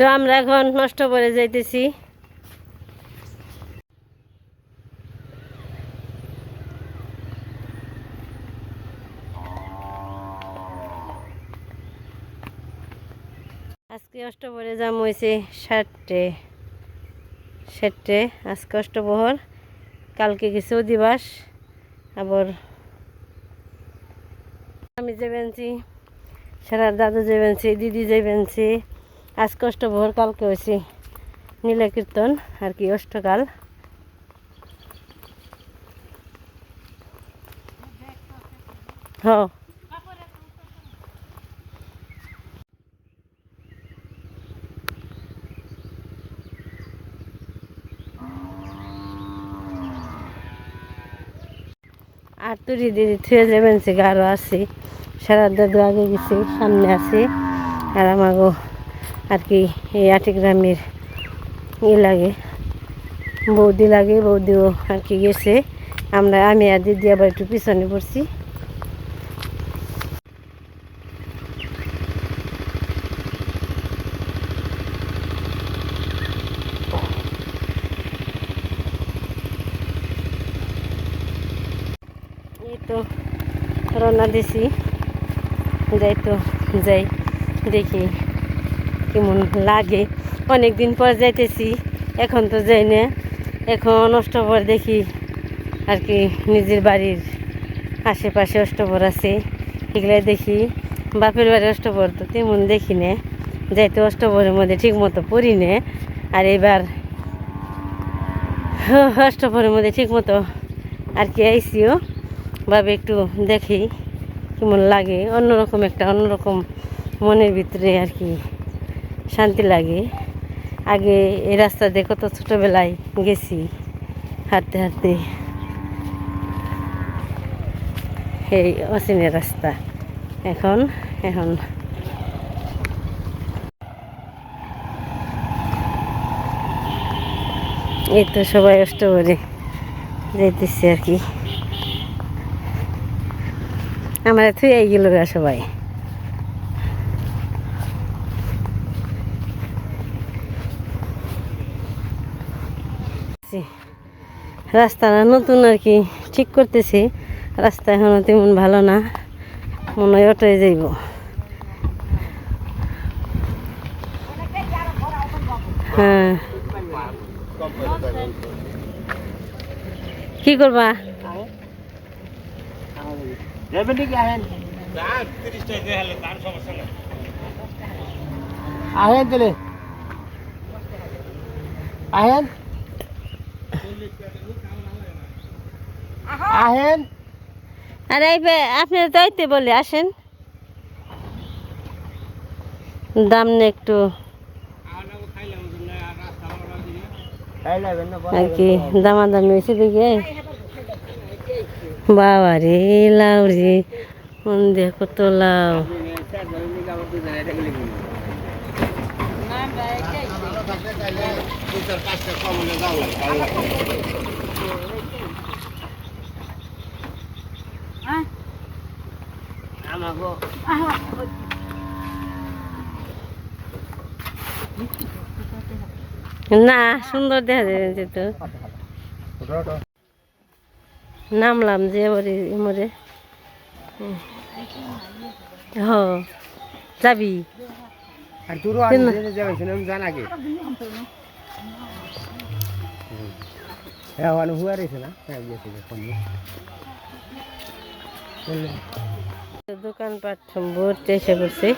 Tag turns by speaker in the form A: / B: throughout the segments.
A: তো আমরা এখন নষ্ট করে যাইতেছি। আজকে অষ্টপ্রহরে জাম হয়েছে 7টে আজকে অষ্টপ্রহর, কালকে গেছে অধিবাস। আবার আমি যাবেনছি, সারার দাদু যাবেনছি, দিদি যাবেনছি। আজকে অষ্টপ্রহর, কালকে হয়েছে নীলা কীর্তন আর কি অষ্টকাল। হ্যাঁ আর তুই দিদি থুয়ে যাবেন সে আরও আছি, সারার দাদু আগে গেছি, সামনে আছি। আর আমাগো আর কি এই 8 গ্রামের লাগে, বৌদি লাগে, বৌদিও আর কি গেছে। আমি আর দিদি আবার একটু পিছনে পড়ছি। এই তো রওনা দিছি, যাই দেখি কেমন লাগে। অনেক দিন পর যাইতেছি, এখন তো যাই না। এখন অষ্টপ্রহর দেখি আর কি, নিজের বাড়ির আশেপাশে অষ্টপ্রহর আছে এগুলাই দেখি। বাপের বাড়ি অষ্টপ্রহর তো তেমন দেখি না, যাইতে অষ্টপ্রহরের মধ্যে ঠিক মতো পড়ি না। আর এবার অষ্টপ্রহরের মধ্যে ঠিক মতো আর কি আইসিও, ভাবে একটু দেখি কেমন লাগে। অন্যরকম মনের ভিতরে আর কি শান্তি লাগে। আগে এই রাস্তা দিয়ে কত ছোটোবেলায় গেছি হাঁটতে হাঁটতে, এই অচিনের রাস্তা। এখন এই তো সবাই অষ্টপ্রহরে যাইতেছে আর কি। আমার থুই গেল গা সবাই। রাস্তাটা নতুন আর কি ঠিক করতেছে, রাস্তা এখনো তেমন ভালো না, মনে হয় অটোয় যাইব। হ্যাঁ কি করবা?
B: আহেন তাহলে আহেন আহেন।
A: আরে আপনি তো আইতে বলে আসেন, দাম না একটু আর কি দামাদামি হয়েছে দিকে। বাবা রে লাউ রে, মন দিয়ে কত লাউ। না সুন্দর দেখা যাবে তো। নামলাম যে মরে হ যাবি
B: আর তোরও জান আগে হুয়া রয়েছে না,
A: দোকানপাট ভর্তি এসে করছে।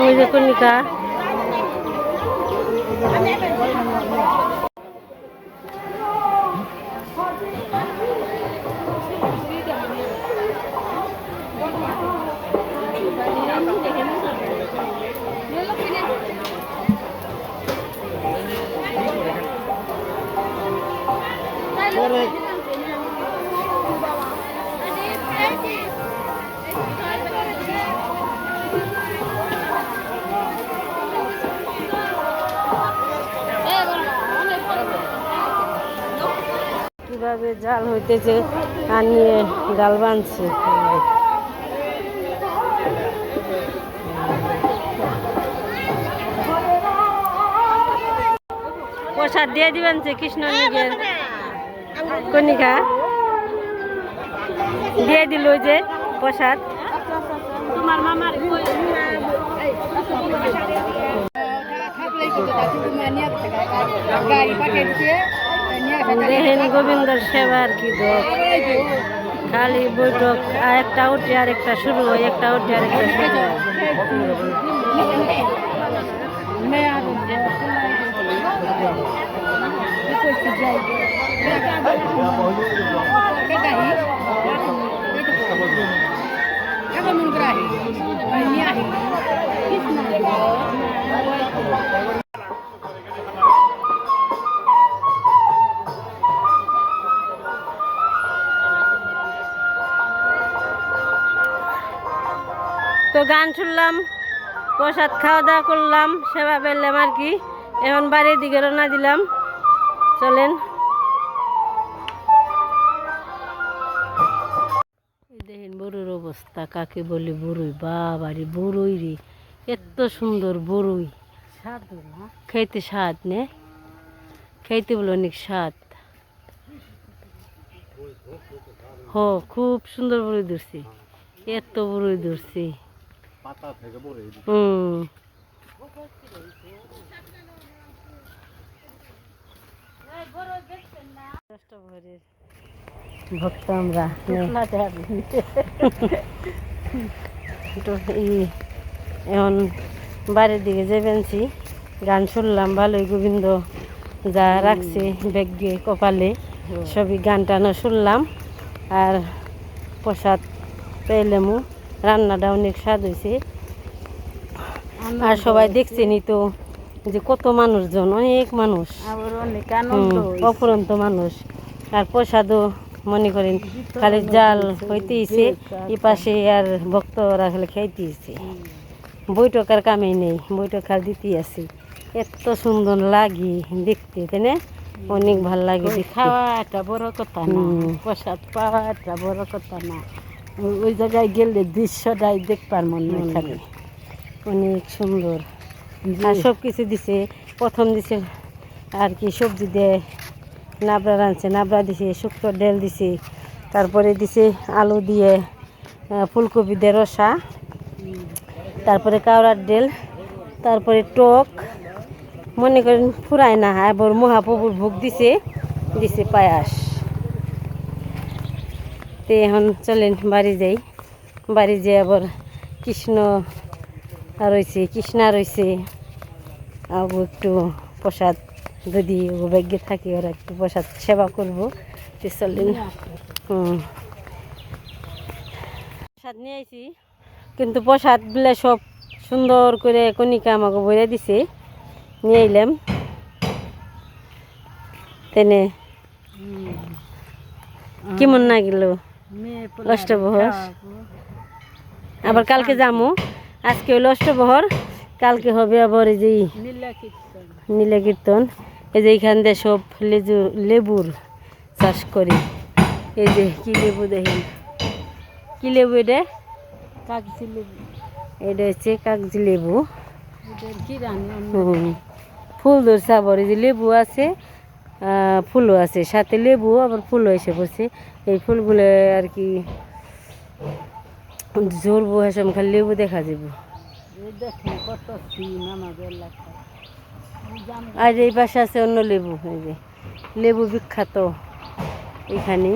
A: ওই যে কণিকা কিভাবে জাল হইতেছে আর নিয়ে জাল বাঁধছে। প্রসাদ দিয়ে দিবেন যে কৃষ্ণ নিজের কণিকা দিয়ে দিল যে প্রসাদ তোমার মামার দেখেন গোবিন্দর সেবার কি দোষ খালি বৈঠক আর একটা উঠে আর একটা শুরু হয়, একটা উঠে আর একটা শুরু হয়। তো গান শুনলাম, প্রসাদ খাওয়া দাওয়া করলাম, সেবা পেলাম আর কি। এখন বাড়ির দিকে রওনা দিলাম, চলেন। দেখেন বড়ুর অবস্থা, কাকে বলি বড়ুই, বাবারে বড়ুই রে, এত সুন্দর বড়ুই, স্বাদ না খাইতে, স্বাদ নে খাইতে বলে অনেক স্বাদ। হ খুব সুন্দর বড়ুই ধরছি, এত বড়ুই ধরছি। ভক্ত আমরা এখন বাড়ির দিকে যাবেনছি। গান শুনলাম ভালোই, গোবিন্দ যা রাখছে ব্যাগে কপালে সবই গান টানো শুনলাম। আর প্রসাদ পেলামও, রান্নাটা অনেক স্বাদ হয়েছে। আর সবাই দেখছেনি তো যে কত মানুষজন, অনেক মানুষ, অপরন্ত মানুষ। আর প্রসাদও মনে করেন খালি জাল হইতেইছে, এই পাশে আর ভক্তরা খালি খাইতেইছে, বৈঠকার কামেই নেই, বৈঠক খাল দিতেই আছে। এত সুন্দর লাগে দেখতে, তাই না? অনেক ভাল লাগে।
C: খাওয়া একটা বড় কথা না, প্রসাদ পাওয়া একটা বড় কথা না, ওই জায়গায় গেলে দৃশ্যটাই দেখবার মনে খালি
A: অনেক সুন্দর। আর সব কিছু দিছে, প্রথম দিছে আর কি সবজি দিয়ে নাবড়া রাঁধছে, নাবড়া দিছে, শুক্তো ডাল দিছে, তারপরে দিছে আলু দিয়ে ফুলকপি দিয়ে রসা, তারপরে কাওড়ার ডাল, তারপরে টক, মনে করেন ফুরায় না। এবার মহাপ্রভুর ভোগ দিছে, দিছে পায়াস। তো এখন চলেন বাড়ি যাই, বাড়ি যেয়ে আবার কৃষ্ণ রয়েছে, কৃষ্ণা রয়েছে, আবু একটু প্রসাদ যদি ও ভাগ্যে থাকে ওরা একটু প্রসাদ সেবা করবো। তো চলেন। প্রসাদ নিয়ে আইছি, কিন্তু প্রসাদ বলে সব সুন্দর করে কণিকা আমাকে বইরে দিছে, নিয়ে এলাম। তেনে কেমন লাগিল?
C: মেয়ে
A: অষ্টপ্রহর আবার কালকে যামু। আজকে হলো অষ্টপ্রহর, কালকে হবে আবার এই যে
C: নীলা কীর্তন।
A: নীলা কীর্তন। এই যে এইখান দিয়ে সব লেবুর চাষ করি। এই যে কি লেবু দেখেন, কি লেবু এটা?
C: কাগজি লেবু।
A: এটা হচ্ছে কাগজি লেবু।
C: এদের কি রানি
A: ফুল ধরছে আবার, এই যে লেবু আছে ফুলও আছে, সাথে লেবু আবার ফুলও এসে পড়ছে। এই ফুলগুলো আর কি ঝরবো, হেসম খালি লেবু দেখা যাবো।
C: দেখেন কত সিন আমাদের এলাকায়।
A: আর এই পাশে আছে অন্য লেবু, এই যে লেবু বিখ্যাত এখানে।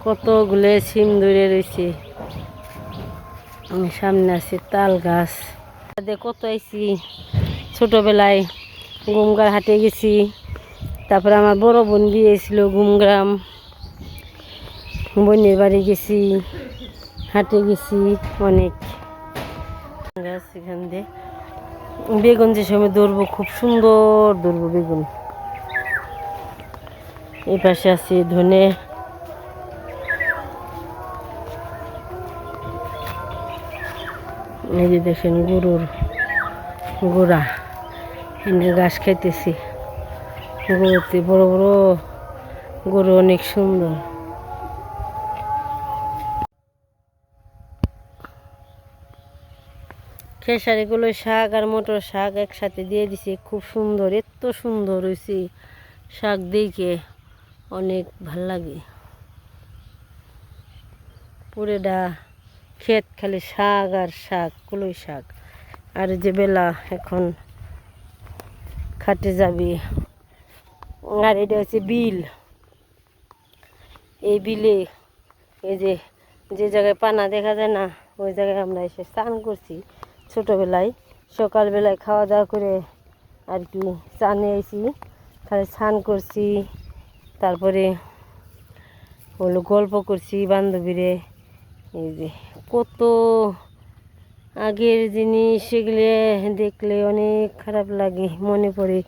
A: কতগুলো সিম ধরে রয়েছে। সামনে আছে তাল গাছ। কত আইছি ছোটবেলায় গুমগার হাটে গেছি, তারপরে আমার বড় বোন বিয়ে ছিল গুমগ্রাম, বোনের বাড়ি গেছি, হাটে গেছি অনেক গাছ। এখান দিয়ে বেগুন যে সময় ধরবো, খুব সুন্দর ধরবো বেগুন। এই পাশে আছে ধনে। এই যে দেখেন গরুর গোড়া, এনে ঘাস খাইতেছি। গরুতে বড় বড় গরু, অনেক সুন্দর। খেসারিগুলো শাক আর মটর শাক একসাথে দিয়ে দিছে, খুব সুন্দর, এত সুন্দর হয়েছে শাক দেখে, অনেক ভাল লাগে। পুরেডা ক্ষেত খালি শাক আর শাক, কলই শাক। আর যে বেলা এখন খাটে যাবি। আর এটা হচ্ছে বিল। এই বিলে এই যে যে জায়গায় পানা দেখা যায় না, ওই জায়গায় আমরা এসে স্নান করছি ছোটোবেলায়। সকালবেলায় খাওয়া দাওয়া করে আর কি চানে আইছি, খালি স্নান করছি, তারপরে হলো গল্প করছি বান্ধবীরে। এই যে কত আগের জিনিস, সেগুলো দেখলে অনেক খারাপ লাগে, মনে পড়ে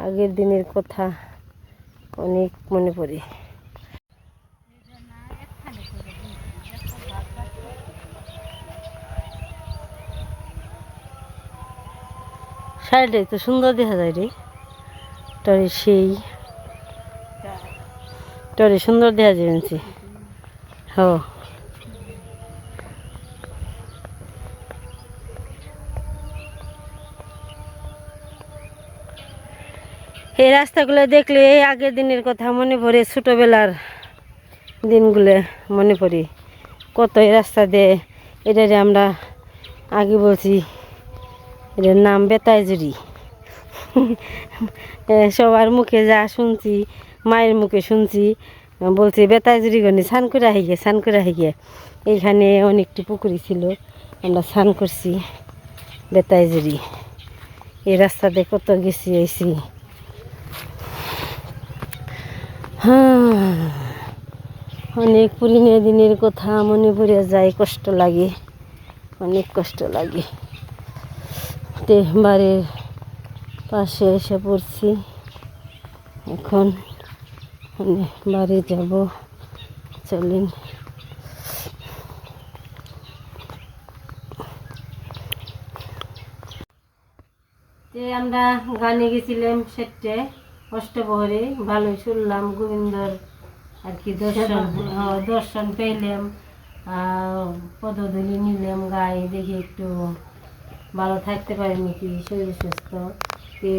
A: আগের দিনের কথা, অনেক মনে পড়ে। শাড়িটাই তো সুন্দর দেখা যায় রে, টরে সেই টরে সুন্দর দেখা যাচ্ছে। হ এই রাস্তাগুলো দেখলে আগের দিনের কথা মনে পড়ে, ছোটোবেলার দিনগুলো মনে পড়ে। কত এই রাস্তা দিয়ে, এটারে আমরা আগে বলছি এটার নাম বেতাইজুড়ি। সবার মুখে যা শুনছি, মায়ের মুখে শুনছি, বলছি বেতাইজুড়ি গনি স্নান করে আহিগে, স্নান করে আহিগে। এইখানে অনেকটি পুকুরি ছিল, আমরা স্নান করছি বেতাইজুড়ি। এই রাস্তাতে কত গেছি আইছি। হ্যাঁ, অনেক পুরনো দিনের কথা মনে পড়ে যায়, কষ্ট লাগে, অনেক কষ্ট লাগে। বাড়ির পাশে এসে পড়ছি, এখন বাড়ি যাব, চলেন। আমরা গানে গেছিলাম সেটে অষ্টপ্রহরে, ভালোই শুনলাম গোবিন্দর আর কি দর্শন পেলাম, পদধূলি নিলাম গায়ে, দেখে একটু ভালো থাকতে পারি নাকি, শরীর সুস্থ। যে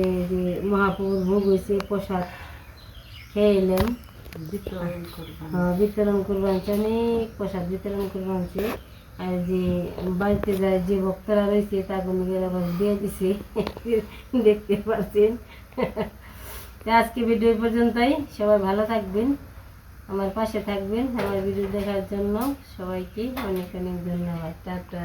A: মহাপ্রভুর ভোগ হয়েছে, প্রসাদ খেয়ে এলাম, বিতরণ করবান, অনেক প্রসাদ বিতরণ করবান। আর যে বাড়িতে যায় যে ভক্তরা রয়েছে তাকে আবার দিয়ে দিছে, দেখতে পাচ্ছেন। আজকে ভিডিও পর্যন্তই, সবাই ভালো থাকবেন, আমার পাশে থাকবেন। আমার ভিডিও দেখার জন্য সবাইকে অনেক অনেক ধন্যবাদ। টাটা।